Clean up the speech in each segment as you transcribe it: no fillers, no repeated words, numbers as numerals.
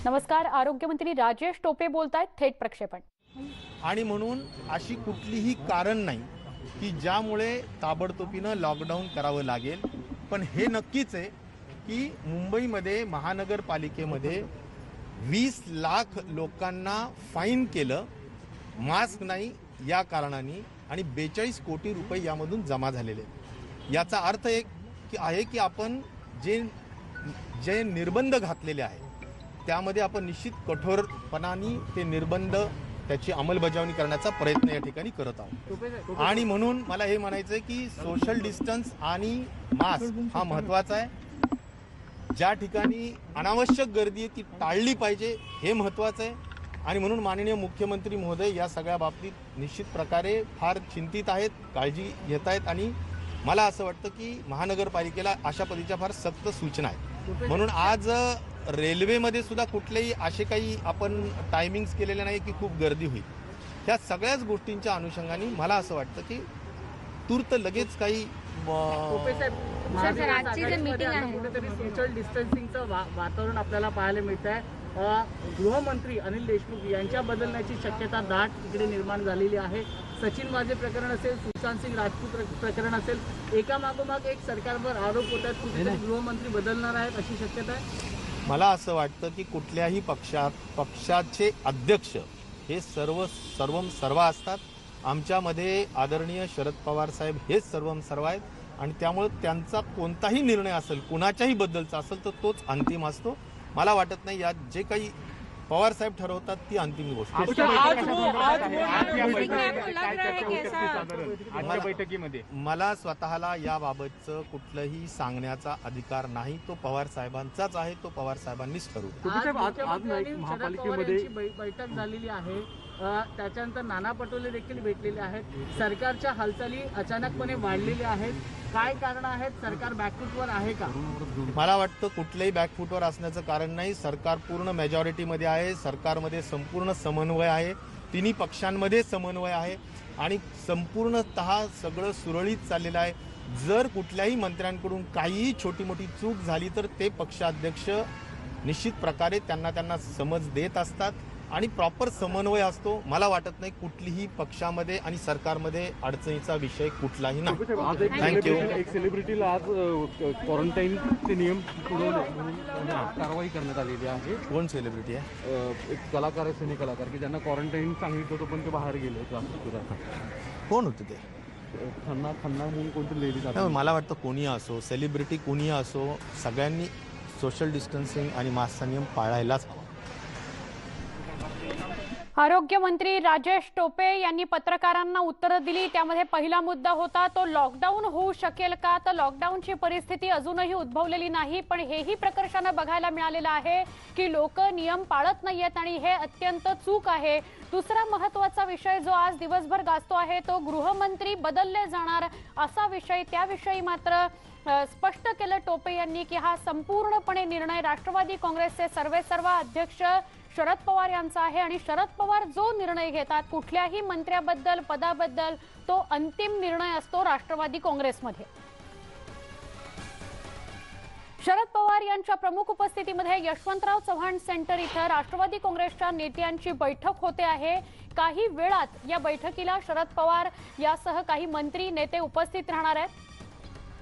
नमस्कार, आरोग्यमंत्री राजेश टोपे बोलतायत, थेट प्रक्षेपण। आणि म्हणून अशी कुठलीही कारण नाही की ज्यामुळे ताबडतोबीनं लॉकडाऊन करावं लागेल। पण हे नक्कीच आहे की मुंबईमध्ये महानगरपालिकेमध्ये 20 लाख लोकांना फाईन केलं मास्क नाही या कारणाने आणि 42 कोटी रुपये यामधून जमा झालेले आहेत। याचा अर्थ एक की आहे की आपण जे निर्बंध घातलेले आहेत त्यामध्ये आपण निश्चित कठोरपणाने ते निर्बंध त्याची अंमलबजावणी करण्याचा प्रयत्न या ठिकाणी करत आहोत। आणि म्हणून मला हे म्हणायचं आहे की सोशल डिस्टन्स आणि मास्क हा महत्त्वाचा आहे। ज्या ठिकाणी अनावश्यक गर्दी आहे ती टाळली पाहिजे हे महत्त्वाचं आहे। आणि म्हणून माननीय मुख्यमंत्री महोदय या सगळ्या बाबतीत निश्चित प्रकारे फार चिंतित आहेत, काळजी घेत आहेत आणि मला असं वाटतं की महानगरपालिकेला अशा पद्धतीच्या फार सक्त सूचना आहेत। म्हणून आज रेल्वेमध्ये सुद्धा कुठलेही असे काही आपण टायमिंग्स केलेले नाही की खूप गर्दी होईल। ह्या सगळ्याच गोष्टींच्या अनुषंगाने मला असं वाटतं की तूर्त लगेच काही सोशल डिस्टन्सिंगचं वातावरण आपल्याला पाहायला मिळत आहे। गृहमंत्री अनिल देशमुख यांच्या बदलण्याची शक्यता दाट इकडे निर्माण झालेली आहे। सचिन वाझे प्रकरण असेल, सुशांत सिंग राजपूत प्रकरण असेल, एकामागोमाग एक सरकारवर आरोप होत आहेत, कुठेतरी गृहमंत्री बदलणार आहेत अशी शक्यता आहे। मला असं वाटतं की कुठल्याही पक्षाचे अध्यक्ष हे सर्व असतात। आमच्यामध्ये आदरणीय शरद पवार साहेब हेच सर्व आहेत आणि त्यामुळे त्यांचा कोणताही निर्णय असेल, कुणाच्याही बद्दलचा असेल तर तोच अंतिम असतो। मला वाटत नाही यात जे काही पवार साहेब ठरवतात ती अंतिम गोष्ट। बैठकीमध्ये मला स्वतःला याबाबतचं कुठलंही सांगण्याचा अधिकार नाही, तो पवार साहेबांचाच आहे, तो पवार साहेबांनीच ठरवतो। महापालिकेमध्ये बैठक झालेली आहे, त्याच्यानंतर नाना पटोले देखील भेटलेले आहेत। सरकारच्या हालचाली अचानकपणे वाढलेल्या आहेत, काय कारण आहेत? सरकार बॅकफूटवर आहे का? मला वाटतं कुठल्याही बॅकफूटवर असण्याचं कारण नाही। सरकार पूर्ण मेजॉरिटीमध्ये आहे, सरकारमध्ये संपूर्ण समन्वय आहे, तिन्ही पक्षांमध्ये समन्वय आहे आणि संपूर्णतः सगळं सुरळीत चाललेलं आहे। जर कुठल्याही मंत्र्यांकडून काहीही छोटी मोठी चूक झाली तर ते पक्षाध्यक्ष निश्चित प्रकारे त्यांना समज देत असतात आणि प्रॉपर समन्वय असतो। मला वाटत नाही कुठलीही पक्षामध्ये आणि सरकारमध्ये अडचणीचा विषय कुठलाही नाही। थँक्यू। एक सेलिब्रिटीला आज क्वारंटाईनचे नियम कारवाई करण्यात आलेली आहे। कोण सेलिब्रिटी आहे? एक कलाकार आहे, सिने कलाकार की ज्यांना क्वारंटाईन सांगितलं होतं पण ते बाहेर गेले। कोण होते ते? खन्ना म्हणून कोणती लेडीज? मला वाटतं कोणी असो, सेलिब्रिटी कोणी असो, सगळ्यांनी सोशल डिस्टन्सिंग आणि मास्कचा नियम पाळायलाच हवा। आरोग्यमंत्री राजेश टोपे यांनी पत्रकारांना उत्तरं दिली, त्यामध्ये पहिला मुद्दा होता तो लॉकडाऊन होऊ शकेल का? तर लॉकडाऊनची परिस्थिती अजूनही उद्भवलेली नाही, पण हेही प्रकर्षानं बघायला मिळालेलं आहे की लोक नियम पाळत नाहीयेत आणि हे अत्यंत चूक आहे। दुसरा महत्त्वाचा विषय जो आज दिवसभर गाजतो आहे तो गृहमंत्री बदलले जाणार असा विषय। त्याविषयी मात्र स्पष्ट केलं टोपे यांनी की हा संपूर्णपणे निर्णय राष्ट्रवादी काँग्रेसचे सर्वेसर्वा अध्यक्ष शरद पवार यांचा आहे आणि शरद पवार जो निर्णय घेतात कुठल्याही मंत्र्याबद्दल पदाबद्दल तो अंतिम निर्णय असतो राष्ट्रवादी काँग्रेसमध्ये। शरद पवार यांच्या प्रमुख उपस्थितीमध्ये यशवंतराव चव्हाण सेंटर इथं राष्ट्रवादी काँग्रेसच्या नेत्यांची बैठक होते आहे। काही वेळात या बैठकीला शरद पवार यासह काही मंत्री नेते उपस्थित राहणार आहेत।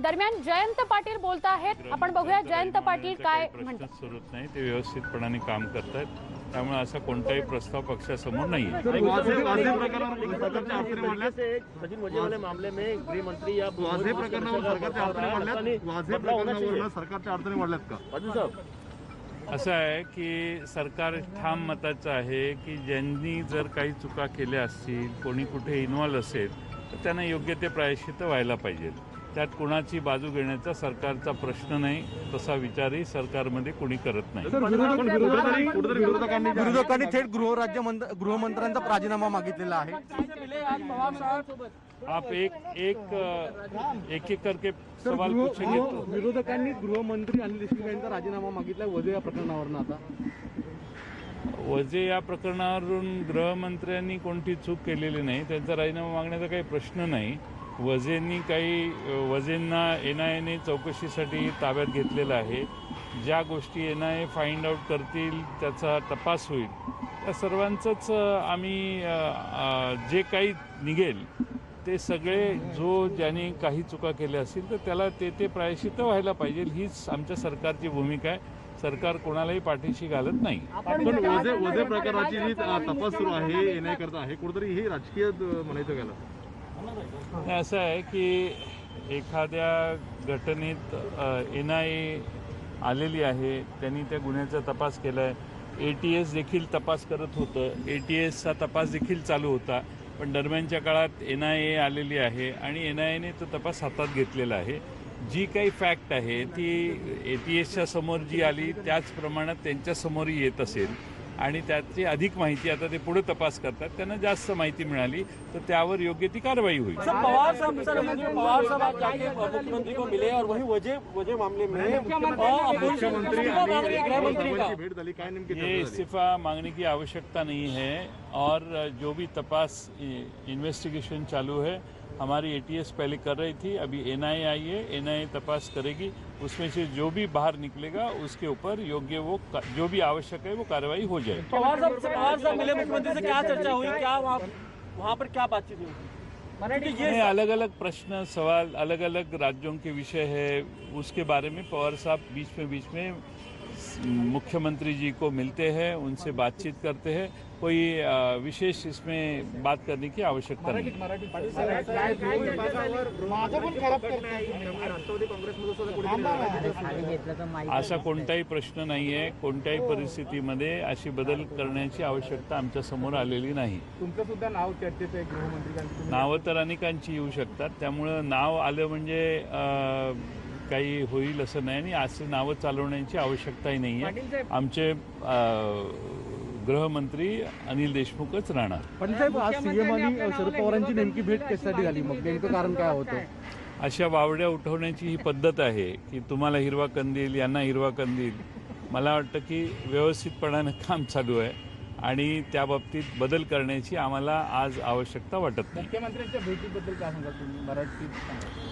दरम्यान जयंत पाटील बोलत आहेत, आपण बघूया जयंत पाटील काय म्हणतात। सुरूच नाही, ते व्यवस्थितपणाने काम करतात, त्यामुळे असा कोणताही प्रस्ताव पक्षासमोर नाही। असं आहे की सरकार ठाम मताचं आहे की ज्यांनी जर काही चुका केल्या असतील, कोणी कुठे इन्व्हॉल्व असेल तर त्यांना योग्य ते प्रायश्चित्त व्हायला पाहिजे। त्यात कुणाची बाजू घेण्याचा सरकारचा प्रश्न नाही, तसा विचारही सरकारमध्ये कोणी करत नाही। विरोधकांनी थेट गृहमंत्र्यांचा राजीनामा मागितलेला आहे। आप एक करके सवाल पूछेंगे। विरोधकांनी गृहमंत्री अनिल देशमुख यांचा राजीनामा मागितला वजे या प्रकरणावरून। आता वजे या प्रकरणावरून गृहमंत्र्यांनी कोणती चूक केलेली नाही, त्यांचा राजीनामा मागण्याचा काही प्रश्न नाही। वजेंना NIA ने चौकशीसाठी ताब्यात घेतलेलं आहे। ज्या गोष्टी NIA फाइंड आउट करतील त्याचा तपास होईल, त्या सर्वांचंच आम्ही जे काही निघेल ते सगळे ज्यांनी काही चुका केल्या असतील तर त्याला ते प्रायश्चित्त व्हायला पाहिजे, हीच आमच्या सरकारची भूमिका आहे. सरकार कोणालाही पाठीशी घालत नाही. पण वजे प्रकाराची जी तपास सुरू आहे NIA करता आहे, कुठेतरी हे राजकीय म्हणायचं गेलं. असं आहे की एखाद्या घटनेत NIA आलेली आहे, त्यांनी त्या गुन्ह्याचा तपास केला आहे. ATS देखील तपास करत होतं, ATSचा तपास देखील चालू होता. पण दरम्यानच्या काळात NIA आलेली आहे आणि NIAने तो तपास हातात घेतलेला आहे. जी काही फॅक्ट आहे ती ATSच्या समोर जी आली त्याच प्रमाणात त्यांच्यासमोरही येत असेल आणि त्याची अधिक माहिती आता ते पुढे तपास करतात, त्यांना जास्त माहिती मिळाली तर त्यावर योग्य ती कारवाई होईल. पवार साहब आप जाके मुख्यमंत्री को मिले और वही वजह मामले में मुख्यमंत्री आणि गृहमंत्री भेट झाली, काय नेमकी ये इस्तीफा मांगने की आवश्यकता नहीं है और जो भी तपास इन्वेस्टिगेशन चालू है, हमारी ATS पहले कर रही थी, अभी NIA आई है, NIA तपास करेगी, उसमें से जो भी बाहर निकलेगा उसके ऊपर योग्य जो भी आवश्यक है वो कार्रवाई हो जाएगी। पवार साहब मिले मुख्यमंत्री से, क्या चर्चा हुई, क्या वहाँ पर क्या बातचीत हुई? ये अलग अलग प्रश्न सवाल अलग अलग राज्यों के विषय है, उसके बारे में पवार साहब बीच में मुख्यमंत्री जी को मिलते हैं, उनसे बातचीत करते हैं। कोई विशेष इसमें बात करने की आवश्यकता नहीं। असा कोणताही प्रश्न नाही आहे, कोणत्याही परिस्थितीमध्ये अशी बदल करण्याची आवश्यकता आमच्या समोर आलेली नाही। तुमचं सुद्धा नाव चर्चेत आहे, गृहमंत्री नावं तर अनेकांची येऊ शकतात, त्यामुळं नाव आलं म्हणजे काही होईल असं नाही आणि असे नावं चालवण्याची आवश्यकताही नाही आहे। आमचे गृहमंत्री अनिल देशमुखच राहणार। पण साहेब, आज CM आणि शरद पवारांची नेमकी भेट कशासाठी झाली, मग नेमकं कारण काय होतं? अशा वावड्या उठवण्याची ही पद्धत आहे की तुम्हाला हिरवा कंदील, यांना हिरवा कंदील। मला वाटतं की व्यवस्थितपणानं काम चालू आहे आणि त्या बाबतीत बदल करण्याची आम्हाला आज आवश्यकता वाटत नाही। मुख्यमंत्र्यांच्या भेटीबद्दल काय सांगाल तुम्ही, मराठीत सांगा?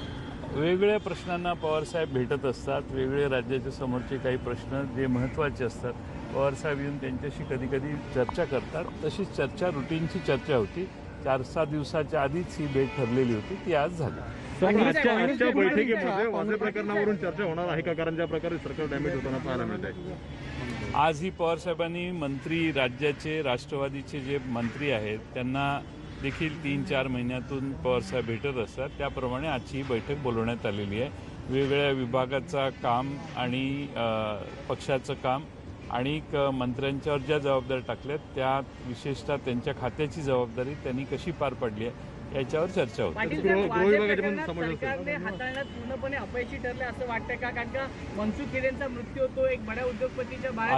वेगवेगळ्या प्रश्नांना पवारसाहेब भेटत असतात, वेगवेगळे राज्याच्या समोरचे काही प्रश्न जे महत्त्वाचे असतात पवारसाहेब येऊन त्यांच्याशी कधी चर्चा करतात। तशीच चर्चा, रुटीनची चर्चा होती, 4-6 दिवसाच्या आधीच ही भेट ठरलेली होती, ती आज झाली। आजच्या बैठकीमध्ये वाजे प्रकरणावरून चर्चा होणार आहे का? कारण ज्या प्रकारे सरकार डॅमेज होताना पाहायला मिळत आहे। आजही पवारसाहेबांनी मंत्री, राज्याचे राष्ट्रवादीचे जे मंत्री आहेत त्यांना देखील 3-4 महिन्यातून पवारसाहेब भेटत असतात, त्याप्रमाणे आजची ही बैठक बोलवण्यात आलेली आहे। वेगवेगळ्या विभागाचा काम आणि पक्षाचं काम आणि मंत्र्यांच्यावर ज्या जबाबदारी टाकल्यात त्यात विशेषतः त्यांच्या खात्याची जबाबदारी त्यांनी कशी पार पडली आहे याच्यावर चर्चा होती। सरकारने हाताळण्यात पूर्णपणे अपयशी ठरले असं वाटतंय का? कारण का मनसुख हिरेंचा मृत्यू होतो, एक बड्या उद्योगपतीच्या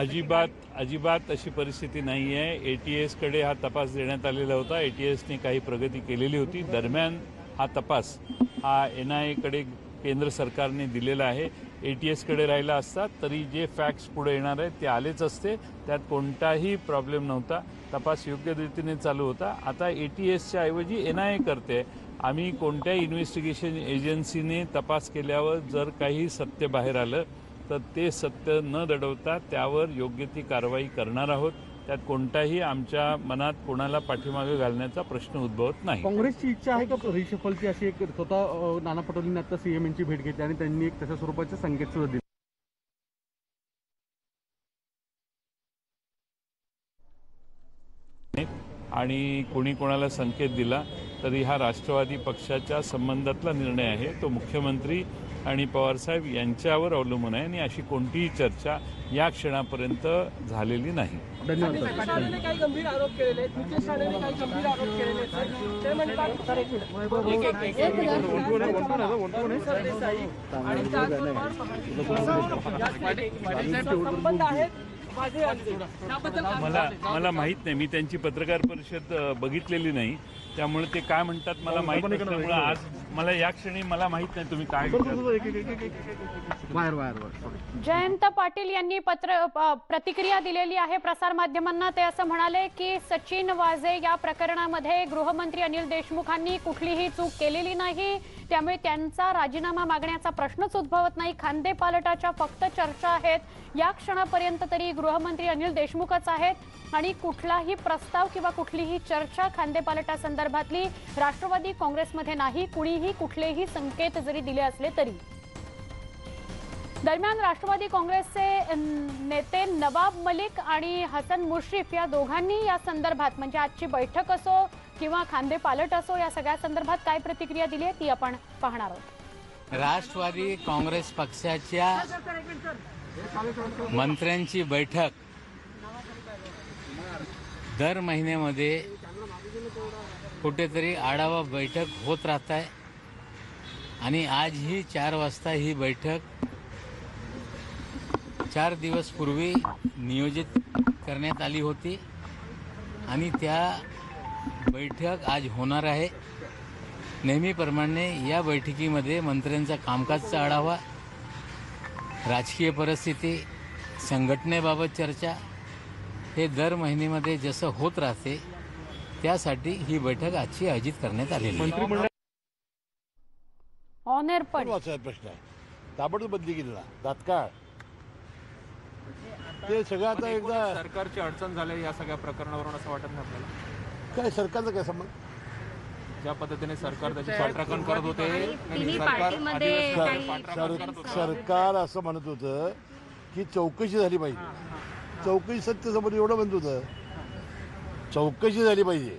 अजिबात अशी परिस्थिती नाही आहे। ATS कडे हा तपास देण्यात आलेला होता, ATSने काही प्रगती केलेली होती। दरम्यान हा तपास हा NIA कडे केंद्र सरकारने दिलेला आहे। ATS कडे राहिला असता तरी जे फॅक्ट्स पुढे येणार आहेत ते आलेच असते, त्यात कोणताही प्रॉब्लेम नव्हता। तपास योग्य रीतीने चालू होता। आता ATSच्या ऐवजी NIA करते। आम्ही कोणत्याही इन्व्हेस्टिगेशन एजन्सीने तपास केल्यावर जर काही सत्य बाहेर आलं तर ते सत्य न दडवता त्यावर योग्य ती कारवाई करणार आहोत। त्यात कोणताही आमच्या मनात कोणाला पाठीमागे घालण्याचा प्रश्न उद्भवत नाही। काँग्रेसची इच्छा आहे का रिशफलची? अशी एक स्वतः नाना पटोलेंनी आता CM यांची भेट घेतली आणि त्यांनी एक तशा स्वरूपाचे संकेत सुद्धा दिले। आणि कोणी कोणाला संकेत दिला तरी हा राष्ट्रवादी पक्षाच्या संबंधातला निर्णय आहे, तो मुख्यमंत्री आणि पवारसाहेब यांच्यावर अवलंबून आहे आणि अशी कोणतीही चर्चा या क्षणापर्यंत झालेली नाही। धन्यवाद। काही गंभीर आरोप केलेले आहेत, नितेश राणेंनी काही गंभीर आरोप केलेले आहेत। ते म्हणतात संबंध आहेत। मला माहित नाही, मी त्यांची पत्रकार परिषद बघितलेली नाही, त्यामुळे ते काय म्हणतात मला माहित नसल्यामुळे आज मला या क्षणी मला माहित नाही तुम्ही काय विचारता. जयंत पाटील यांनी प्रतिक्रिया दिलेली आहे प्रसारमाध्यमांना. ते असं म्हणाले की सचिन वाझे या प्रकरणामध्ये गृहमंत्री अनिल देशमुखांनी कुठलीही चूक केलेली नाही, त्यामुळे त्यांचा राजीनामा मागण्याचा प्रश्नच उद्भवत नाही. खांदेपालटाच्या फक्त चर्चा आहेत. या क्षणापर्यंत तरी गृहमंत्री अनिल देशमुखच आहेत आणि कुठलाही प्रस्ताव किंवा कुठलीही चर्चा खांदेपालटासंदर्भातली राष्ट्रवादी काँग्रेसमध्ये नाही. कुणीही कुठलेही संकेत जरी दिले असले तरी. दरम्यान राष्ट्रवादी काँग्रेसचे नेते नवाब मलिक आणि हसन मुश्रीफ या दोघांनी या संदर्भात म्हणजे आजची बैठक असो किंवा खांदेपालट असो या सगळ्या संदर्भात काय प्रतिक्रिया दिली आहे ती आपण पाहणार आहोत. राष्ट्रवादी काँग्रेस पक्षाच्या मंत्र्यांची बैठक दर महिन्यामध्ये कुठेतरी आढावा बैठक होत राहत आहे आणि आज ही 4 वाजता ही बैठक 4 दिवस पूर्वी नियोजित करण्यात आली होती आणि त्या बैठक आज होणार आहे. नेहमीप्रमाणे या बैठकीमध्ये मंत्र्यांचा कामकाजचा आढावा, राजकीय परिस्थिती, संघटनेबाबत चर्चा हे दर महिन्यामध्ये जसं होत राहते त्यासाठी ही बैठक आजची आयोजित करण्यात आलेली आहे. ऑन एअर पण प्रश्न आहे. ताबडतोब बदली केली ना तात्काळ ते सगळं आता एकदा सरकारची अडचण झाली या सगळ्या प्रकरणावरून असं वाटत नाही आपल्याला? काय सरकारचा काय संबंध? ज्या पद्धतीने सरकार त्याची पाठराखण करत होते, सरकार असं म्हणत होतं की चौकशी झाली पाहिजे. चौकशी सत्य समोर एवढं म्हणत होतं, चौकशी झाली पाहिजे.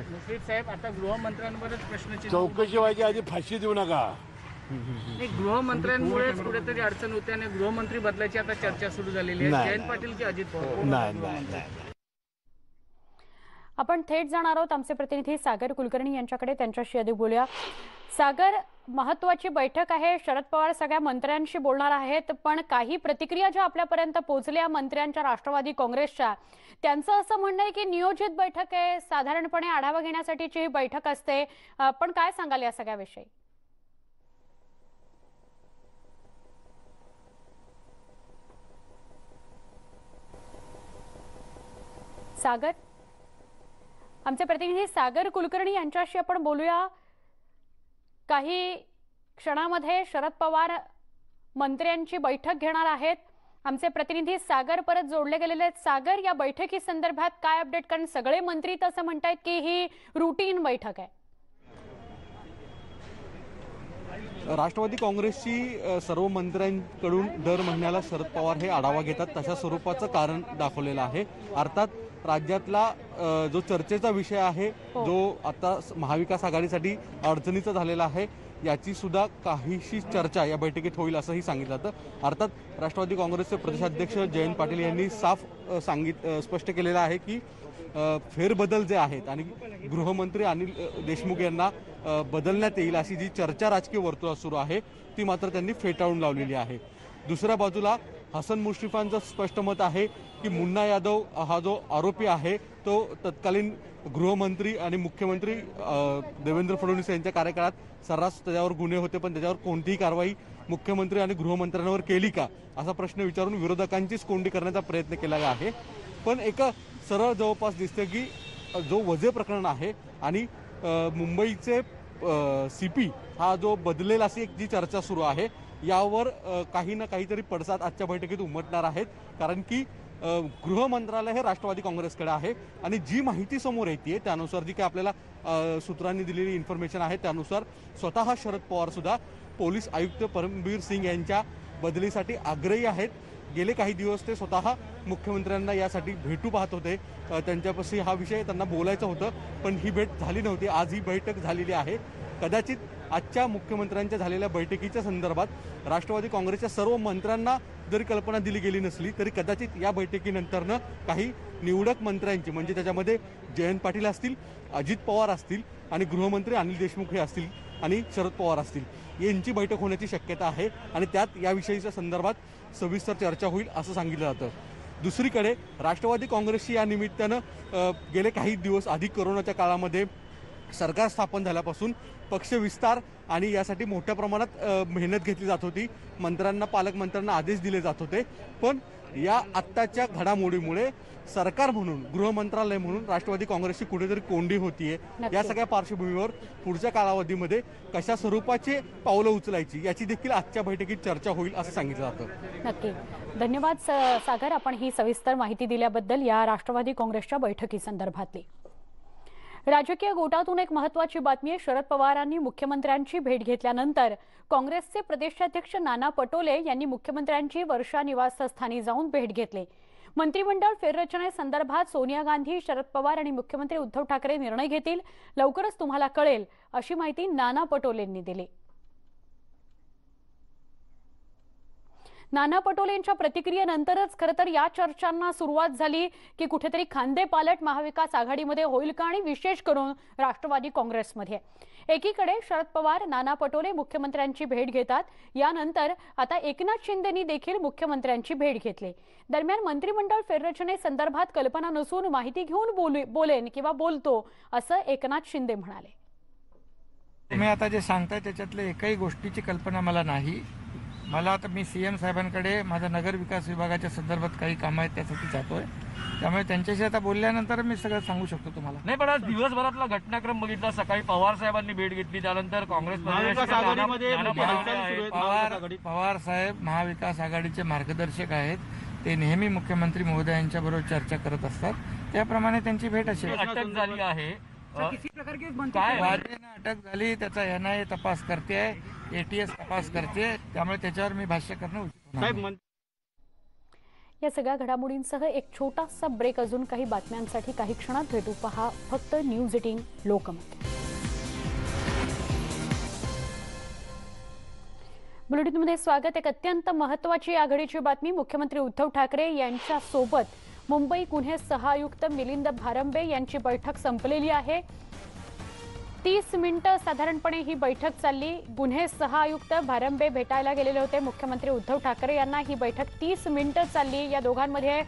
मुश्रीफ साहेब, आता गृहमंत्र्यांवरच प्रश्न चौकशी व्हायची आधी फाशी देऊ नका. गृहमंत्र्यांमुळेच कुठेतरी अडचण होते आणि गृहमंत्री बदलायची आता चर्चा सुरू झालेली आहे. जयंत पाटील की अजित पवार? नाही. आपण थेट जाणार आहोत आमचे प्रतिनिधी सागर कुलकर्णी यांच्याकडे, त्यांच्याशी अधिक बोलूया. सागर, महत्वाची बैठक आहे. शरद पवार सगळ्या मंत्र्यांशी बोलणार आहेत, पण काही प्रतिक्रिया ज्या आपल्यापर्यंत पोहोचल्या मंत्र्यांच्या राष्ट्रवादी काँग्रेसच्या, त्यांचं असं म्हणणं आहे की नियोजित बैठक आहे, साधारणपणे आढावा घेण्यासाठीची ही बैठक असते. पण काय सांगाल या सगळ्याविषयी? सागर, आमचे प्रतिनिधी सागर कुलकर्णी यांच्याशी आपण बोलूया. काही क्षणामध्ये शरद पवार मंत्र्यांची बैठक घेणार आहेत. आमचे प्रतिनिधी सागर परत जोडले गेलेले आहेत. सागर, या बैठकी संदर्भात काय अपडेट? कारण सगळे मंत्री तसं म्हणतायत की ही रुटीन बैठक आहे. राष्ट्रवादी काँग्रेसची सर्व मंत्र्यांकडून दर महिन्याला शरद पवार हे आढावा घेतात, तशा स्वरूपाचं कारण दाखवलेलं आहे. अर्थात राज्यातला जो चर्चेचा विषय आहे, जो आता महाविकास आघाडीसाठी अडचणीचा झालेला आहे, याची सुद्धा काहीशी चर्चा या बैठकीत होईल असंही सांगितलं जातं. अर्थात राष्ट्रवादी काँग्रेसचे प्रदेशाध्यक्ष जयंत पाटील यांनी साफ स्पष्ट केलेलं आहे की फेरबदल जे आहेत आणि गृहमंत्री अनिल देशमुख यांना बदलण्यात येईल अशी जी चर्चा राजकीय वर्तुळात सुरू आहे ती मात्र त्यांनी फेटाळून लावलेली आहे. दुसऱ्या बाजूला हसन मुश्रीफांचं स्पष्ट मत आहे की मुन्ना यादव हा जो आरोपी आहे तो तत्कालीन गृहमंत्री आणि मुख्यमंत्री देवेंद्र फडणवीस यांच्या कार्यकाळात सर्रास त्याच्यावर गुन्हे होते, पण त्याच्यावर कोणतीही कारवाई मुख्यमंत्री आणि गृहमंत्र्यांवर केली का असा प्रश्न विचारून विरोधकांचीच कोंडी करण्याचा प्रयत्न केला आहे. पण एक सरळ जवळपास दिसते की जो वजे प्रकरण आहे आणि मुंबईचे CP हा जो बदलेल अशी एक जी चर्चा सुरू आहे, यावर काही ना काहीतरी पडसाद आजच्या बैठकीत उमटणार आहेत. कारण की गृह मंत्रालय हे राष्ट्रवादी काँग्रेसकडे आहे आणि जी माहिती समोर येते त्यानुसार, जी काही आपल्याला सूत्रांनी दिलेली इन्फॉर्मेशन आहे त्यानुसार स्वतः शरद पवार सुद्धा पोलीस आयुक्त परमबीर सिंग यांच्या बदलीसाठी आग्रही आहेत. गेले काही दिवस ते स्वतः मुख्यमंत्र्यांना यासाठी भेटू पाहत होते. त्यांच्यापाशी हा विषय त्यांना बोलायचं होतं, पण ही भेट झाली नव्हती. आज ही बैठक झालेली आहे. कदाचित आजच्या मुख्यमंत्र्यांच्या झालेल्या बैठकीच्या संदर्भात राष्ट्रवादी काँग्रेसच्या सर्व मंत्र्यांना जरी कल्पना दिली गेली नसली तरी कदाचित या बैठकीनंतरनं काही निवडक मंत्र्यांची, म्हणजे त्याच्यामध्ये जयंत पाटील असतील, अजित पवार असतील आणि गृहमंत्री अनिल देशमुख हे असतील आणि शरद पवार असतील, यांची बैठक होण्याची शक्यता आहे आणि त्यात याविषयीच्या संदर्भात सविस्तर चर्चा होईल असं सांगितलं जातं. दुसरीकडे राष्ट्रवादी काँग्रेसची या निमित्तानं गेले काही दिवस आधी कोरोनाच्या काळामध्ये सरकार स्थापन झाल्यापासून पक्ष विस्तार आणि यासाठी मोठ्या प्रमाणात मेहनत घेतली जात होती. मंत्र्यांना, पालकमंत्र्यांना आदेश दिले जात होते. पण या आत्ताच्या घडामोडीमुळे सरकार म्हणून, गृह मंत्रालय म्हणून राष्ट्रवादी काँग्रेसची कुठेतरी कोंडी होतीये. या सगळ्या पार्श्वभूमीवर पुढच्या कालावधीमध्ये कशा स्वरूपाचे पावलं उचलायची याची देखील आजच्या बैठकीत चर्चा होईल असं सांगितलं जातं. नक्की. धन्यवाद सागर, आपण ही सविस्तर माहिती दिल्याबद्दल या राष्ट्रवादी काँग्रेसच्या बैठकीसंदर्भातली. राजकीय गोटातून एक महत्त्वाची बातमी आहे. शरद पवारांनी मुख्यमंत्र्यांची भेट घेतल्यानंतर काँग्रेसचे प्रदेशाध्यक्ष नाना पटोले यांनी मुख्यमंत्र्यांची वर्षा निवासस्थानी जाऊन भेट घेतली. मंत्रिमंडळ फेररचनेसंदर्भात सोनिया गांधी, शरद पवार आणि मुख्यमंत्री उद्धव ठाकरे निर्णय घेतील, लवकरच तुम्हाला कळेल, अशी माहिती नाना पटोलेंनी दिली. नाना पटोलेंच्या प्रतिक्रियेनंतरच खरं तर या चर्चांना सुरुवात झाली की कुठेतरी खांदेपालट महाविकास आघाडीमध्ये होईल का, आणि विशेष करून राष्ट्रवादी काँग्रेसमध्ये. एकीकडे शरद पवार, नाना पटोले मुख्यमंत्र्यांची भेट घेतात. यानंतर आता एकनाथ शिंदेंनी देखील मुख्यमंत्र्यांची भेट घेतली. दरम्यान मंत्रिमंडळ फेररचनेसंदर्भात कल्पना नसून माहिती घेऊन बोलेन किंवा बोलतो, असं एकनाथ शिंदे म्हणाले. तुम्ही आता जे सांगताय त्याच्यातल्या एकही गोष्टीची कल्पना मला नाही. मला आता मी CM साहेबांकडे माझ्या नगर विकास विभागाच्या संदर्भात काही कामं आहेत त्यासाठी जातोय. त्यामुळे त्यांच्याशी आता बोलल्यानंतर मी सगळं सांगू शकतो तुम्हाला. नाही, पण आज दिवसभरातला घटनाक्रम बघितला. सकाळी पवार साहेबांनी भेट घेतली, त्यानंतर काँग्रेस पवार साहेब महाविकास आघाडीचे मार्गदर्शक आहेत. ते नेहमी मुख्यमंत्री महोदयांच्या बरोबर चर्चा करत असतात. त्याप्रमाणे त्यांची भेट असेल. अटक झाली आहे, वाजेनं अटक झाली, त्याचा NIA तपास करते, ATS तपास करते. त्यामुळे त्याच्यावर मी भाष्य करणं उचित नाही. या सगळ्या घडामोडींसह एक छोटासा ब्रेक, अजून काही बातम्यांसाठी काही क्षणात भेटू. पहा फक्त न्यूज 18 लोकमत. बुलेटिनमध्ये स्वागत. एक अत्यंत महत्त्वाची आघाडीची बातमी. मुख्यमंत्री उद्धव ठाकरे यांच्या सोबत मुंबई गुन्हे सहायुक्त मिलिंद भारंबे यांची बैठक संपलेली आहे. 30 मिनिटं साधारणपणे ही बैठक चालली. गुन्हे सहायुक्त भारंबे भेटायला गेलेले होते मुख्यमंत्री उद्धव ठाकरे यांना. ही बैठक 30 मिनिटं चालली. या दोघांमध्ये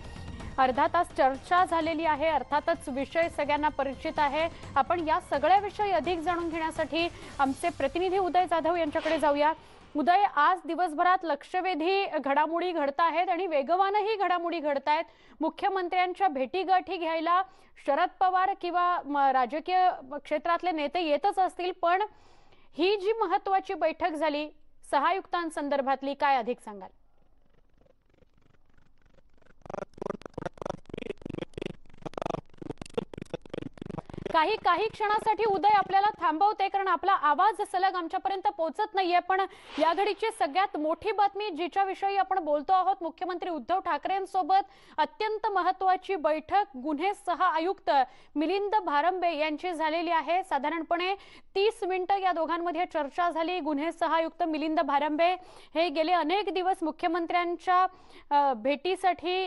अर्धा तास चर्चा झालेली आहे. अर्थातच विषय सगळ्यांना परिचित आहे. आपण या सगळ्या विषयी अधिक जाणून घेण्यासाठी आमचे प्रतिनिधी उदय जाधव यांच्याकडे जाऊया. उदय, आज दिवसभरात लक्षवेधी घडामोडी घडत आहेत आणि वेगवानही घडामोडी घडत आहेत. मुख्यमंत्र्यांच्या भेटीगाठी घ्यायला शरद पवार किंवा राजकीय क्षेत्रातले नेते येतच असतील, पण ही जी महत्त्वाची बैठक झाली सहायुक्तांसंदर्भातली, काय अधिक सांगाल? काही क्षणासाठी उदय आपल्याला थांबवते, कारण आपला आवाज सलग आमच्यापर्यंत पोहोचत नाहीये. पण या घडीची सगळ्यात मोठी बातमी जिच्या विषयी आपण बोलतो आहोत, मुख्यमंत्री उद्धव ठाकरेंसोबत अत्यंत महत्त्वाची बैठक गुन्हे सहायुक्त मिलिंद भारंबे यांची झालेली आहे. साधारणपणे 30 मिनिटं या दोघांमध्ये चर्चा झाली. गुन्हे सहायुक्त मिलिंद भारंबे हे गेले अनेक दिवस मुख्यमंत्र्यांच्या भेटीसाठी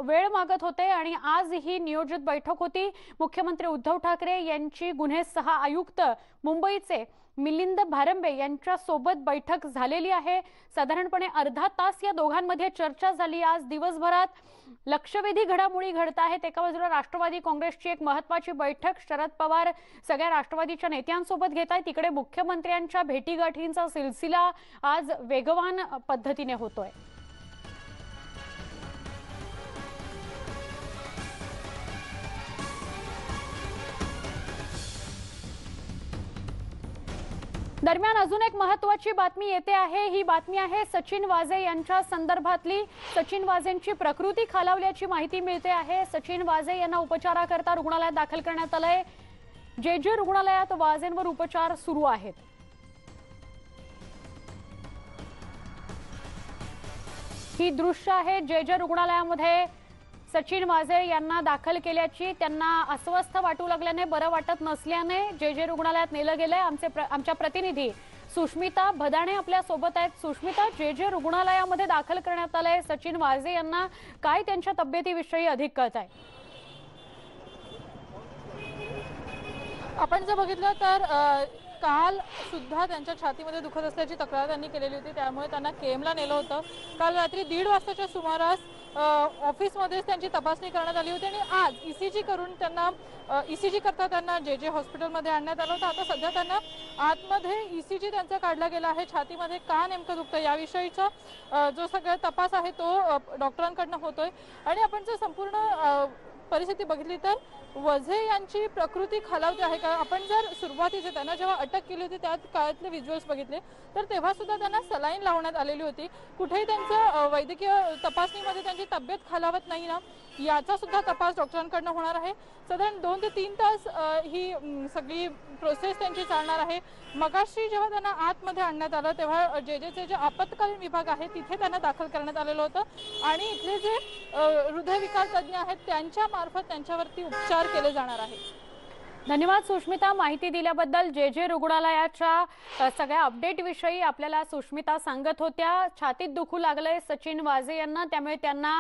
वेळ मागत होते आणि आज ही नियोजित बैठक होती. मुख्यमंत्री उद्धव ठाकरे यांची गुन्हे सहायुक्त मुंबईचे मिलिंद भारंबे यांच्या सोबत बैठक झालेली आहे. साधारणपणे अर्धा तास या दोघांमध्ये चर्चा झाली. आज दिवसभरात लक्षवेधी घडामोडी घडत आहेत. एका बाजूला राष्ट्रवादी काँग्रेसची एक महत्त्वाची बैठक शरद पवार सगळ्या राष्ट्रवादीच्या नेत्यांसोबत घेत आहेत. तिकडे मुख्यमंत्र्यांच्या भेटीगाठींचा सिलसिला आज वेगवान पद्धतीने होतोय. दरम्यान अजून एक महत्त्वाची बातमी येते आहे. ही बातमी आहे सचिन वाझे यांच्या संदर्भातली. सचिन वाझेंची प्रकृती खालावल्याची माहिती मिळते आहे. सचिन वाझे यांना उपचाराकरता रुग्णालयात दाखल करण्यात आलंय. जे रुग्णालयात वाझेंवर उपचार सुरू आहेत. ही दृश्य आहे जे रुग्णालयामध्ये सचिन वाझे यांना दाखल केल्याची. त्यांना अस्वस्थ वाटू लागल्याने, बरं वाटत नसल्याने जे रुग्णालयात नेलं गेलंय. आमच्या प्रतिनिधी सुष्मिता भदाणे आपल्या सोबत आहेत. सुष्मिता, जे रुग्णालयामध्ये दाखल करण्यात आलंय सचिन वाझे यांना, काय त्यांच्या तब्येतीविषयी अधिक कळत आहे? आपण जर बघितलं तर काल सुद्धा त्यांच्या छातीमध्ये दुखत असल्याची तक्रार त्यांनी केलेली होती, त्यामुळे त्यांना केएमला नेलं होतं. काल रात्री 1:30 वाजताच्या सुमारास ऑफिसमध्येच त्यांची तपासणी करण्यात आली होती आणि आज ईसीजी करून त्यांना ईसीजी करता त्यांना जे हॉस्पिटलमध्ये आणण्यात आलं होतं. आता सध्या त्यांना आतमध्ये ईसीजी त्यांचा काढला गेला आहे. छातीमध्ये का नेमकं दुखतं याविषयीचा जो सगळा तपास आहे तो डॉक्टरांकडनं होतोय. आणि आपण जर संपूर्ण परिस्थिती बघितली तर वझे यांची प्रकृती खालावते आहे का. आपण जर सुरुवातीचे त्यांना जेव्हा अटक केली होती त्या काळातले व्हिज्युअल्स बघितले तर तेव्हा सुद्धा त्यांना सलाईन लावण्यात आलेली होती. कुठेही त्यांचं वैद्यकीय तपासणीमध्ये त्यांची तब्येत खालावत नाही ना, याचा सुद्धा तपास डॉक्टरांकडनं होणार आहे. साधारण 2 ते 3 तास ही सगळी प्रोसेस त्यांची चालणार आहे. मगाशी जेव्हा त्यांना आतमध्ये आणण्यात आलं तेव्हा जे आपत्कालीन विभाग आहे तिथे त्यांना दाखल करण्यात आलेलं होतं आणि इथले जे हृदयविकार तज्ज्ञ आहेत त्यांच्या मार्फत त्यांच्यावरती उपचार केले जाणार आहेत. धन्यवाद सुष्मिता, माहिती दिल्याबद्दल. जे रुग्णालयाच्या सगळ्या अपडेट विषयी आपल्याला सुष्मिता सांगत होत्या. छातीत दुखू लागलंय सचिन वाझे यांना, त्यामुळे त्यांना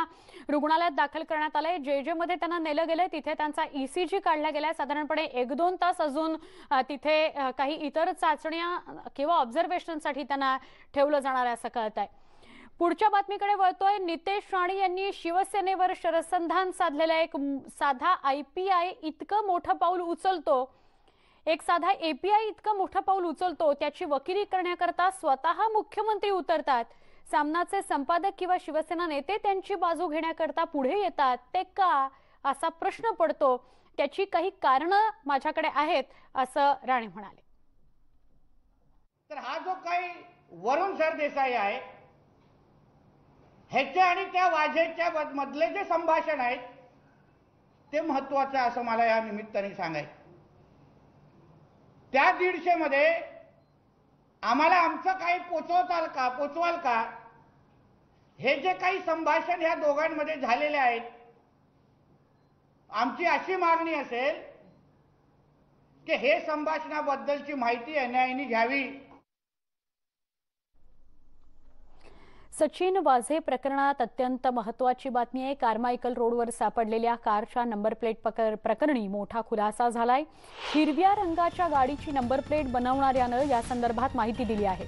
रुग्णालयात दाखल करण्यात आलंय. जे मध्ये त्यांना नेलं गेलंय तिथे त्यांचा ईसीजी काढला गेलाय. साधारणपणे 1-2 तास अजून तिथे काही इतर चाचण्या किंवा ऑब्झर्वेशनसाठी त्यांना ठेवलं जाणार आहे असं कळत आहे. पुढच्या बातमीकडे वळतोय. नितेश राणे यांनी शिवसेनेवर शरसंधान साधलेला एक साधा IPI इतकं मोठं पाऊल उचलतो, एक साधा API इतकं मोठं पाऊल उचलतो, त्याची वकिली करण्याकरता स्वतः मुख्यमंत्री उतरतात. सामनाचे संपादक किंवा शिवसेना नेते त्यांची बाजू घेण्याकरता पुढे येतात. ते का असा प्रश्न पडतो. त्याची काही कारणं माझ्याकडे आहेत असं राणे म्हणाले. तर हा जो काही वरुण सरदेसाई आहे ह्याच्या आणि त्या वाझेच्या मधले जे संभाषण आहेत ते महत्वाचं असं मला या निमित्ताने सांगायचं. त्या 150 मध्ये आम्हाला आमचं काही पोचवाल का हे जे काही संभाषण या दोघांमध्ये झालेले आहेत, आमची अशी मागणी असेल की हे संभाषणाबद्दलची माहिती NIA घ्यावी. सचिन वाझे प्रकरणात अत्यंत महत्त्वाची बातमी आहे. कार्मायकल रोडवर सापडलेल्या कारच्या नंबर प्लेट प्रकरणी मोठा खुलासा झालाय. हिरव्या रंगाच्या गाडीची नंबर प्लेट बनवणाऱ्यानं या संदर्भात माहिती दिली आहे.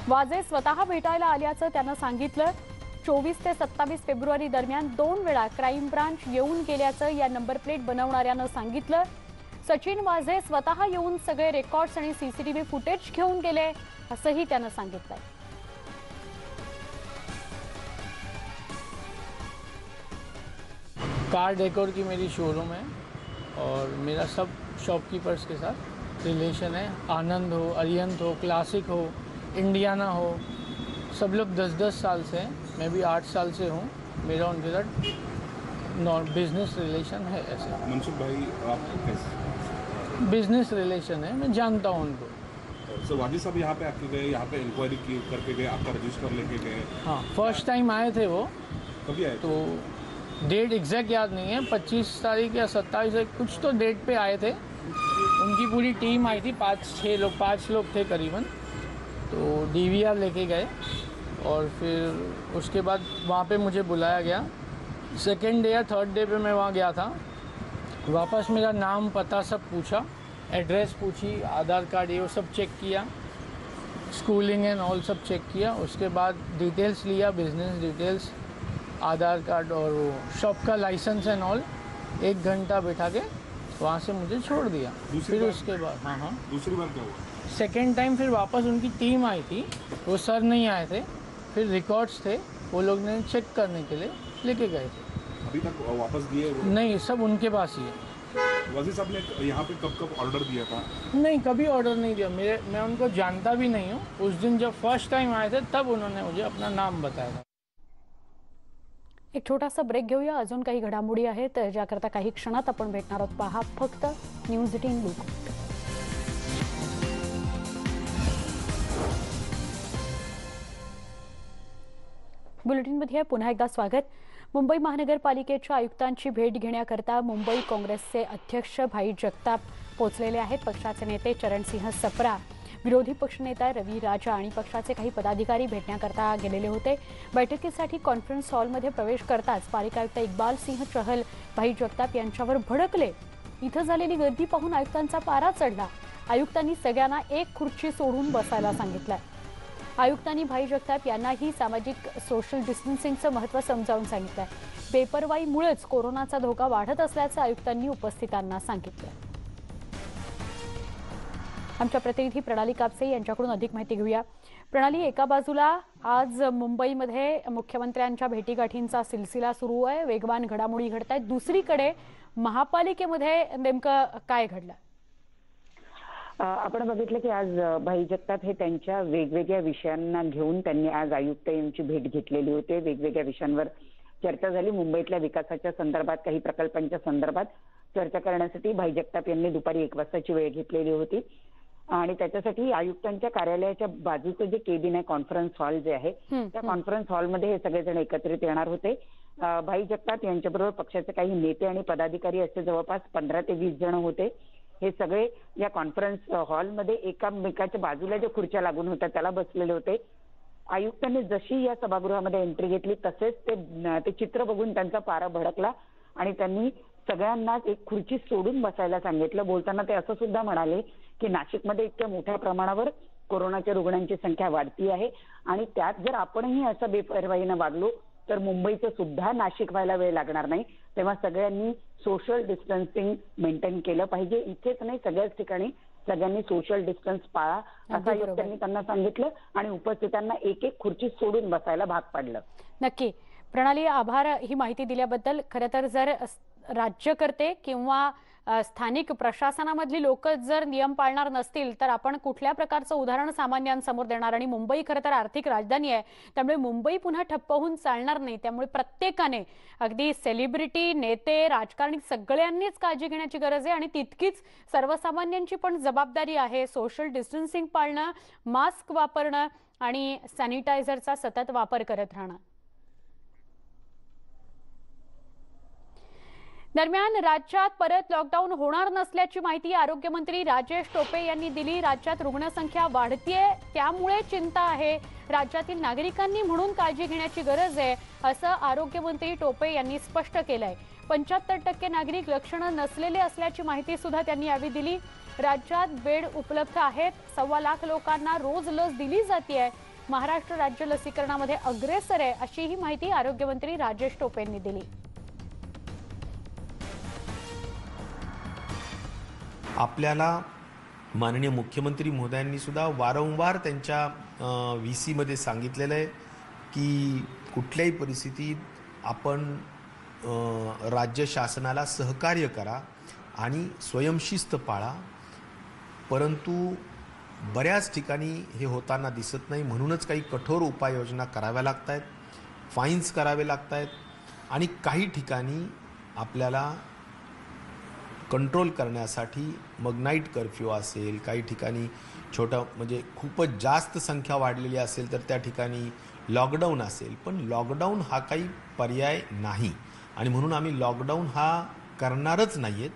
वाझे स्वतः भेटायला आल्याचं त्यानं सांगितलं. 24 ते 27 फेब्रुवारी दरम्यान 2 वेळा क्राईम ब्रांच येऊन गेल्याचं या नंबर प्लेट बनवणाऱ्यानं सांगितलं. सचिन वाझे स्वतः येऊन सगळे रेकॉर्ड्स आणि CCTV फुटेज घेऊन गेले असंही त्यानं सांगितलंय. कार डेकोर की मेरी शोरूम है और मेरा सब शॉपकीपर्स के साथ रिलेशन है. आनंद हो, अरिहंत हो, क्लासिक हो, इंडियाना हो, सब लोग 10-10 साल से हैं. मैं भी 8 साल से हूँ. मेरा उनके साथ बिजनेस रिलेशन है. ऐसे मनसुख भाई आप कैसे? बिजनेस रिलेशन है, मैं जानता हूँ उनको. सर वाजी साहब यहाँ पे आके गए, यहाँ पे इंक्वायरी करके गए, आपका रजिस्टर लेके गए? हाँ, फर्स्ट टाइम आए थे वो. कभी आए? तो डेट एग्जैक्ट याद नहीं है, 25 तारीख या 27 कुछ तो डेट पे आए थे. उनकी पूरी टीम आई थी, 5 लोग थे करीबन. तो DVR लेके गए और फिर उसके बाद वहाँ पे मुझे बुलाया गया. सेकेंड डे या थर्ड डे पे मैं वहाँ गया था. वापस मेरा नाम पता सब पूछा, एड्रेस पूछी, आधार कार्ड ये वो सब चेक किया, स्कूलिंग एंड ऑल सब चेक किया. उसके बाद डिटेल्स लिया, बिजनेस डिटेल्स, आधार कार्ड और वो शॉप का लाइसेंस एंड ऑल. 1 घंटा बैठा के वहाँ से मुझे छोड़ दिया. फिर उसके बाद हाँ दूसरी बार क्या हुआ? सेकेंड टाइम फिर वापस उनकी टीम आई थी. वो सर नहीं आए थे. फिर रिकॉर्ड्स थे, वो लोग ने चेक करने के लिए लेके गए थे. अभी तक वापस दिए? नहीं, सब उनके पास ही है. वाजी साहब ने यहाँ पे कब ऑर्डर दिया था? नहीं, कभी ऑर्डर नहीं दिया. मैं उनको जानता भी नहीं हूँ. उस दिन जब फर्स्ट टाइम आए थे तब उन्होंने मुझे अपना नाम बताया था. एक छोटासा ब्रेक घेऊया. अजून काही घडामोडी आहेत ज्याकरता काही क्षणात आपण भेटणार आहोत. पहा फक्त न्यूज 18 लूक. बुलेटिनमध्ये पुन्हा एकदा स्वागत. मुंबई महानगरपालिकेच्या आयुक्तांची भेट घेण्याकरता मुंबई काँग्रेसचे अध्यक्ष भाई जगताप पोहोचलेले आहेत. पक्षाचे नेते चरणसिंह सप्रा, विरोधी पक्षनेता रवी राजा आणि पक्षाचे काही पदाधिकारी भेटण्याकरता गेलेले होते. बैठकीसाठी कॉन्फरन्स हॉलमध्ये प्रवेश करताच पालिका आयुक्त इक्बाल सिंह चहल भाई जगताप यांच्यावर भडकले. इथं झालेली गर्दी पाहून आयुक्तांचा पारा चढला आयुक्तांनी सगळ्यांना एक खुर्ची सोडून बसायला सांगितलंय. आयुक्तांनी भाई जगताप यांनाही सामाजिक सोशल डिस्टन्सिंगचं महत्त्व समजावून सांगितलंय. बेपरवाईमुळेच कोरोनाचा धोका वाढत असल्याचं आयुक्तांनी उपस्थितांना सांगितलं. आमच्या प्रतिनिधी प्रणाली कापसे यांच्याकडून अधिक माहिती घेऊया. प्रणाली, एका बाजूला आज मुंबईमध्ये मुख्यमंत्र्यांच्या भेटीगाठींचा सिलसिला सुरू आहे, वेगवान घडामोडी घडत आहेत. दुसरीकडे महापालिकेमध्ये नेमकं काय घडलं? आपण बघितलं की आज भाई जगताप हे त्यांच्या वेगवेगळ्या विषयांना घेऊन त्यांनी आज आयुक्त यांची भेट घेतलेली होती. वेगवेगळ्या विषयांवर चर्चा झाली. मुंबईतल्या विकासाच्या संदर्भात, काही प्रकल्पांच्या संदर्भात चर्चा करण्यासाठी भाई जगताप यांनी दुपारी 1 वाजताची वेळ घेतलेली होती आणि त्याच्यासाठी आयुक्तांच्या कार्यालयाच्या बाजूचं जे केबिन आहे, कॉन्फरन्स हॉल जे आहे, त्या कॉन्फरन्स हॉलमध्ये हे सगळेजण एकत्रित येणार होते. भाई जगताप यांच्याबरोबर पक्षाचे काही नेते आणि पदाधिकारी असे जवळपास 15 ते 20 जण होते. हे सगळे या कॉन्फरन्स हॉलमध्ये एकामेकाच्या बाजूला ज्या खुर्च्या लागून होत्या त्याला बसलेले होते. आयुक्तांनी जशी या सभागृहामध्ये एंट्री घेतली तसेच ते चित्र बघून त्यांचा पारा भडकला आणि त्यांनी सगळ्यांनाच एक खुर्ची सोडून बसायला सांगितलं. बोलताना ते असं सुद्धा म्हणाले की नाशिकमध्ये इतक्या मोठ्या प्रमाणावर कोरोनाच्या रुग्णांची संख्या वाढती आहे आणि त्यात जर आपणही असं बेपरवाईनं वागलो तर मुंबईचं सुद्धा नाशिक व्हायला वेळ लागणार नाही. तेव्हा सगळ्यांनी सोशल डिस्टन्सिंग मेंटेन केलं पाहिजे. इथेच नाही, सगळ्याच ठिकाणी सगळ्यांनी सोशल डिस्टन्स पाळा असं आयुक्तांनी त्यांना सांगितलं आणि उपस्थितांना एक एक खुर्ची सोडून बसायला भाग पाडलं. नक्की प्रणाली, आभार ही माहिती दिल्याबद्दल. खरं तर जर राज्यकर्ते किंवा स्थानिक प्रशासनामधली लोक जर नियम पाळणार नसतील तर आपण कुठल्या प्रकारचं उदाहरण सामान्यांसमोर देणार? आणि मुंबई खरं तर आर्थिक राजधानी आहे, त्यामुळे मुंबई पुन्हा ठप्प होऊन चालणार नाही. त्यामुळे प्रत्येकाने, अगदी सेलिब्रिटी, नेते, राजकारणी सगळ्यांनीच काळजी घेण्याची गरज आहे आणि तितकीच सर्वसामान्यांची पण जबाबदारी आहे. सोशल डिस्टन्सिंग पाळणं, मास्क वापरणं आणि सॅनिटायझरचा सतत वापर करत राहणं. दरम्यान राज्यात परत लॉकडाऊन होणार नसल्याची माहिती आरोग्यमंत्री राजेश टोपे यांनी दिली. राज्यात रुग्णसंख्या वाढतीये, त्यामुळे चिंता आहे. राज्यातील नागरिकांनी म्हणून काळजी घेण्याची गरज आहे, असं आरोग्यमंत्री टोपे यांनी स्पष्ट केलंय. 75% नागरिक लक्षणं नसलेले असल्याची माहिती सुद्धा त्यांनी यावेळी दिली. राज्यात बेड उपलब्ध आहेत. 1.25 लाख लोकांना रोज लस दिली जाते. महाराष्ट्र राज्य लसीकरणामध्ये अग्रेसर आहे, अशी ही माहिती आरोग्यमंत्री राजेश टोपे यांनी दिली. आपल्याला माननीय मुख्यमंत्री महोदयांनी सुद्धा वारंवार त्यांच्या VC मध्ये सांगितलेलं आहे की कुठल्याही परिस्थितीत आपण राज्य शासनाला सहकार्य करा आणि स्वयंशिस्त पाळा. परंतु बऱ्याच ठिकाणी हे होताना दिसत नाही, म्हणूनच काही कठोर उपाययोजना कराव्या लागत आहेत, फाईन्स करावे लागत आहेत आणि काही ठिकाणी आपल्याला कंट्रोल करण्यासाठी मग नाईट कर्फ्यू असेल, काही ठिकाणी छोटा म्हणजे खूपच जास्त संख्या वाढलेली असेल तर त्या ठिकाणी लॉकडाऊन असेल. पण लॉकडाऊन हा काही पर्याय नाही आणि म्हणून आम्ही लॉकडाऊन हा करणारच नाहीयेत.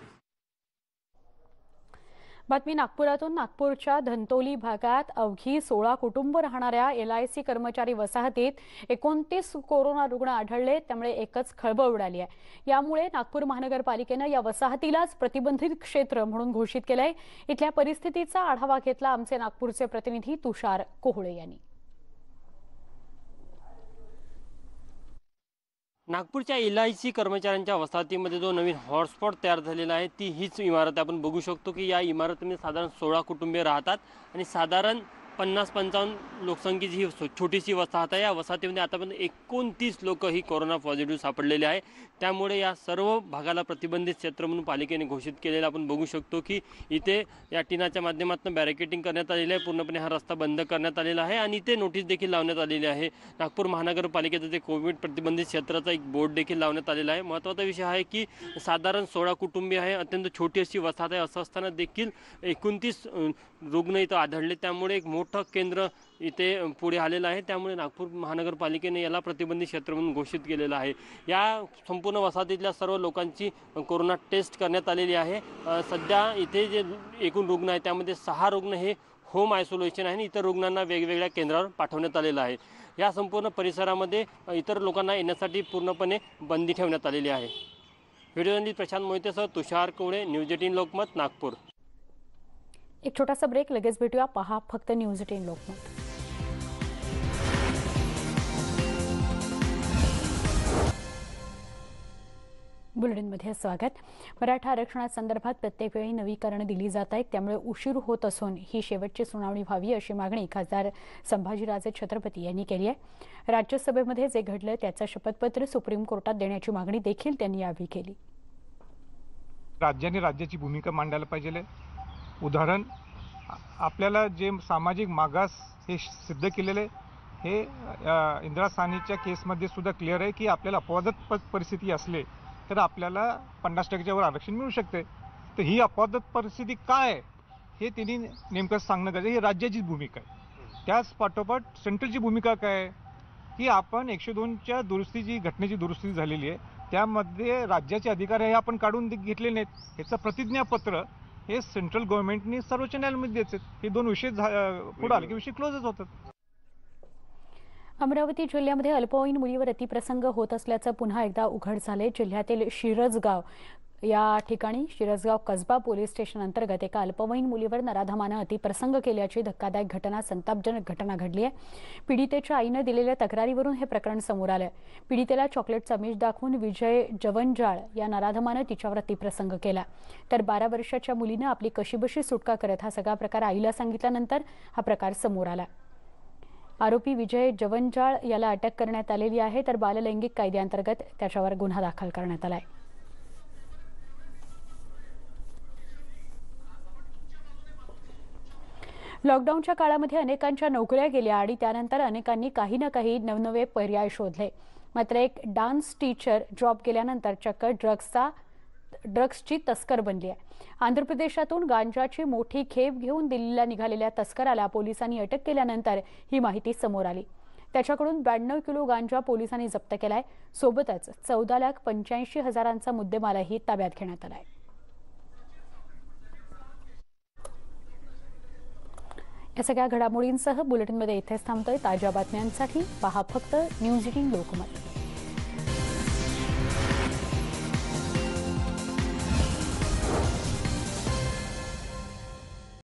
बातमी नागपुरातून. नागपूरच्या धंतोली भागात अवघी 16 कुटुंब राहणाऱ्या LIC कर्मचारी वसाहतीत 29 कोरोना रुग्ण आढळले, त्यामुळे एकच खळबळ उडाली आहे. यामुळे नागपूर महानगरपालिकेनं या वसाहतीलाच प्रतिबंधित क्षेत्र म्हणून घोषित केलंय. इथल्या परिस्थितीचा आढावा घेतला आमचे नागपूरचे प्रतिनिधी तुषार कोहळे यांनी. नागपूरच्या LIC कर्मचाऱ्यांच्या वसाहतीमध्ये जो नवीन हॉटस्पॉट तयार झालेला आहे ती हीच इमारत आपण बघू शकतो की या इमारतीमध्ये साधारण 16 कुटुंबे राहतात आणि साधारण 50-55 लोकसंख्येची ही छोटीशी वसाहत आहे. या वसाहतीमध्ये आतापर्यंत 29 लोक ही कोरोना पॉझिटिव्ह सापडलेले आहे. त्यामुळे या सर्व भागाला प्रतिबंधित क्षेत्र म्हणून पालिकेने घोषित केलेलं आपण बघू शकतो की इथे या टिनाच्या माध्यमातून बॅरिकेडिंग करण्यात आलेलं आहे. पूर्णपणे हा रस्ता बंद करण्यात आलेला आहे आणि इथे नोटीस देखील लावण्यात आलेली आहे. नागपूर महानगरपालिकेचं जे कोविड प्रतिबंधित क्षेत्राचा एक बोर्ड देखील लावण्यात आलेला आहे. महत्त्वाचा विषय आहे की साधारण 16 कुटुंबे आहे, अत्यंत छोटी अशी वसाहत आहे. असं असताना देखील 29 रुग्ण इथं आढळले. त्यामुळे एक मोठं केंद्र इथे पुढे आलेलं आहे. त्यामुळे नागपूर महानगरपालिकेने याला प्रतिबंधित क्षेत्र म्हणून घोषित केलेलं आहे. या संपूर्ण वसाहतीतल्या सर्व लोकांची कोरोना टेस्ट करण्यात आलेली आहे. सध्या इथे जे एकूण रुग्ण आहे त्यामध्ये 6 रुग्ण हे होम आयसोलेशन आहे आणि इतर रुग्णांना वेगवेगळ्या केंद्रावर पाठवण्यात आलेलं आहे. या संपूर्ण परिसरामध्ये इतर लोकांना येण्यासाठी पूर्णपणे बंदी ठेवण्यात आलेली आहे. व्हिडिओ जर्नलिस्ट प्रशांत मोहितेसह तुषार कोळे, न्यूज 18 लोकमत, नागपूर. एक छोटासा ब्रेक, लगेच भेटूया. पहा फक्त न्यूज 18 लोकमत. बुलेटिनमध्ये स्वागत. मराठा आरक्षणासंदर्भात प्रत्येक वेळी नवीकरण दिली जात आहेत, त्यामुळे उशीर होत असून ही शेवटची सुनावणी व्हावी अशी मागणी खासदार संभाजीराजे छत्रपती यांनी केली आहे. राज्यसभेमध्ये जे घडलं त्याचं शपथपत्र सुप्रीम कोर्टात देण्याची मागणी देखील त्यांनी यावेळी केली. राज्याने राज्याची भूमिका मांडायला पाहिजे. उदाहरण, आपल्याला जे सामाजिक मागास हे सिद्ध केलेले हे इंदिरा साहनीच्या केसमध्ये सुद्धा क्लिअर आहे की आपल्याला अपवादात्मक परिस्थिती असले तर आपल्याला 50% वर आरक्षण मिळू शकते. तर ही अपवादात्मक परिस्थिती काय आहे हे त्यांनी नेमकं सांगणं गरजेचं. ही राज्याची भूमिका आहे. त्याच पाठोपाठ सेंट्रलची भूमिका काय आहे की आपण 102च्या दुरुस्तीची घटनेची दुरुस्ती झालेली आहे, त्यामध्ये राज्याचे अधिकार हे आपण काढून घेतले नाहीत. ह्याचं प्रतिज्ञापत्र हे सेंट्रल गव्हर्नमेंटनी सर्वोच्च न्यायालयामध्ये द्यायचे. हे दोन विषय पुढे आले की विषय क्लोजच होतात. अमरावती जिल्ह्यामध्ये अल्पवयीन मुलीवर अतिप्रसंग होत असल्याचं पुन्हा एकदा उघड झाले. जिल्ह्यातील शिरसगाव या ठिकाणी शिरसगाव कसबा पोलीस स्टेशन अंतर्गत एका अल्पवयीन मुलीवर नराधमानं अतिप्रसंग केल्याची धक्कादायक घटना, संतापजनक घटना घडली आहे. पीडितेच्या आईनं दिलेल्या तक्रारीवरून हे प्रकरण समोर आलं. पीडितेला चॉकलेटचा आमिष दाखवून विजय जवंजाळ या नराधमानं तिच्यावर अतिप्रसंग केला. तर 12 वर्षाच्या मुलीनं आपली कशीबशी सुटका करत हा सगळा प्रकार आईला सांगितल्यानंतर हा प्रकार समोर आला. आरोपी विजय जवंजाळ याला अटक करण्यात आलेली आहे, तर बाललैंगिक कायद्याअंतर्गत त्याच्यावर गुन्हा दाखल करण्यात आला आहे. लॉकडाऊनच्या काळामध्ये अनेकांच्या नोकऱ्या गेल्या आणि त्यानंतर अनेकांनी काही ना काही नवनवे पर्याय शोधले. मात्र एक डान्स टीचर जॉब गेल्यानंतर चक्क ड्रग्सची तस्कर बनली आहे. आंध्र प्रदेशातून गांजाची मोठी खेप घेऊन दिल्लीला निघालेल्या तस्कराला पोलिसांनी अटक केल्यानंतर ही माहिती समोर आली. त्याच्याकडून 92 किलो गांजा पोलिसांनी जप्त केलाय. सोबतच 14,85,000चा मुद्देमालही ताब्यात घेण्यात आलाय. या सगळ्या घडामोडींसह बुलेटिनमध्ये इथेच थांबतोय. ताज्या बातम्यांसाठी पहा फक्त न्यूज 18 लोकमत.